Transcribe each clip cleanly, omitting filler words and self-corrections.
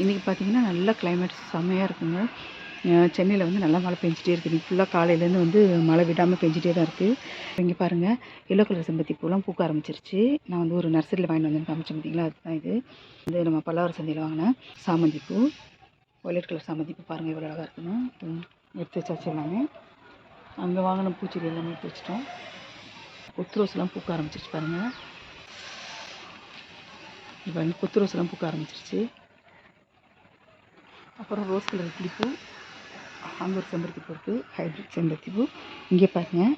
இன்றைக்கி பார்த்திங்கன்னா நல்ல கிளைமேட் செம்மையாக இருக்குங்க. சென்னையில் வந்து நல்லா மழை பெஞ்சிட்டே இருக்குது. இன்றைக்கி ஃபுல்லாக காலையிலேருந்து வந்து மழை விடாமல் பெஞ்சிட்டே தான் இருக்குது. இங்கே பாருங்கள், எல்லோ கலர் செம்பருத்தி பூலாம் பூக்க ஆரம்பிச்சிருச்சு. நான் வந்து ஒரு நர்சரியில் வாங்கிட்டு வந்து காமிச்சேன் பார்த்திங்களா, அதுதான் இது. இது நம்ம பல்லாவரம் சந்தையில் வாங்கினேன் சாமந்தி பூ. ஒயிலட் கலர் சாமந்தி பூ பாருங்கள் எவ்வளோ அழகாக இருக்குன்னு. எடுத்து வச்சாச்சு எல்லாமே. அங்கே வாங்கின பூச்செடி எல்லாமே எடுத்து வச்சிட்டோம். கொத்து ரோஸ்லாம் பூக்க ஆரம்பிச்சிருச்சு பாருங்கள். இப்போ வந்து கொத்து ரோஸ்லாம் பூக்க ஆரம்பிச்சிருச்சு. அப்புறம் ரோஸ் கலர் கிளிப்பூ, அங்கே ஒரு செம்பருத்தி பூ இருக்குது, ஹைப்ரிட் செம்பருத்தி பூ. இங்கே பாருங்கள்,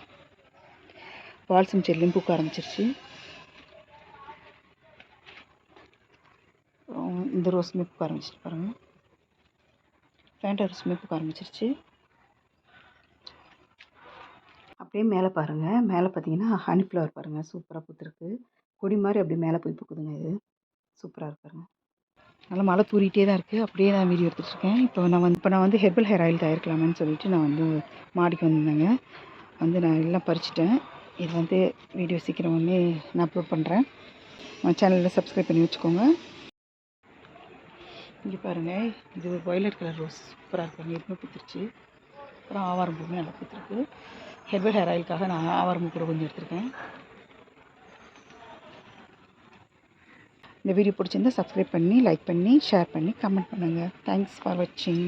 பால்சம் செடிலையும் பூக்க ஆரம்பிச்சிருச்சு. இந்த ரோஸுமே பூக்க ஆரம்பிச்சிட்டு பாருங்கள். ஃபேண்டா ரோஸுமே பூக்க ஆரம்பிச்சிருச்சு. அப்படியே மேலே பாருங்கள், மேலே பார்த்தீங்கன்னா ஹனி ஃப்ளவர் பாருங்கள் சூப்பராக பூத்துருக்கு. கொடி மாதிரி அப்படியே மேலே போய் பூக்குதுங்க. இது சூப்பராக இருக்கு பாருங்கள். நல்லா மழை தூரிகிட்டே தான் இருக்குது. அப்படியே நான் வீடியோ எடுத்துகிட்ருக்கேன். இப்போ நான் வந்து ஹெர்பல் ஹேர் ஆயில் தயாரிக்கலாமான்னு சொல்லிட்டு நான் வந்து மாடிக்கு வந்திருந்தேங்க. வந்து நான் எல்லாம் பறிச்சிட்டேன். இது வந்து வீடியோ சீக்கிரம் வந்து நான் அப்லோட் பண்ணுறேன். சேனலில் சப்ஸ்கிரைப் பண்ணி வச்சுக்கோங்க. இங்கே பாருங்கள், இது ஒரு வயலட் கலர் ரோஸ் சூப்பராக இருக்காங்க. எதுவுமே பூத்துருச்சு. அப்புறம் ஆவாரம் பூவுமே நல்லா பூத்துருக்கு. ஹெர்பல் ஹேர் ஆயிலுக்காக நான் ஆவாரம் பூ கூட கொஞ்சம் எடுத்துருக்கேன். இந்த வீடியோ பிடிச்சிருந்தா சப்ஸ்கிரைப் பண்ணி, லைக் பண்ணி, ஷேர் பண்ணி, கமெண்ட் பண்ணுங்கள். தேங்க்ஸ் ஃபார் வாட்சிங்.